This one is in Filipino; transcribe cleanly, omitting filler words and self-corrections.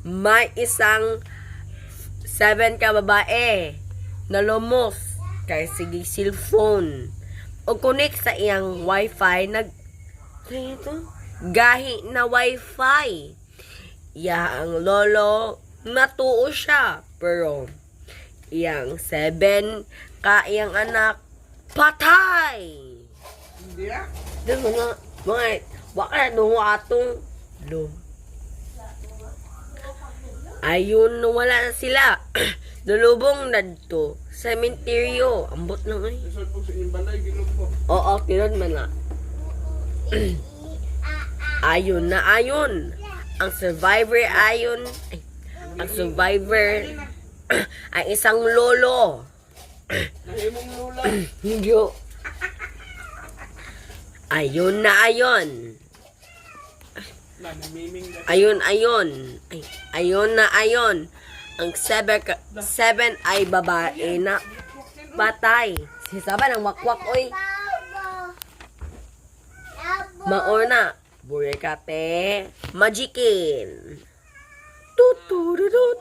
may isang 7 ka babae na lumos kay sige cellphone o connect sa iyang wifi gahi na wifi ang lolo natuo siya pero iyang 7 ka iyang anak patay. Hindi ah. Dito mga wala nung atong lo. Ayun, wala na sila. Dulubong na dito. Sementeryo. Ambot na nga. Isod po sa inyong balay, gilog po. Oo, tinod man na. Ayun na ayun. Ang survivor ayun. Ang survivor ang isang lolo. Nahimong lula. Hindi. Ayun na ayun. Namiming na. Ayun. Ayun na ayun. Ang 7 ay babae na patay. Si Saba ng wakwak, oy. Mauna. Burekate. Magikin. Tutururut.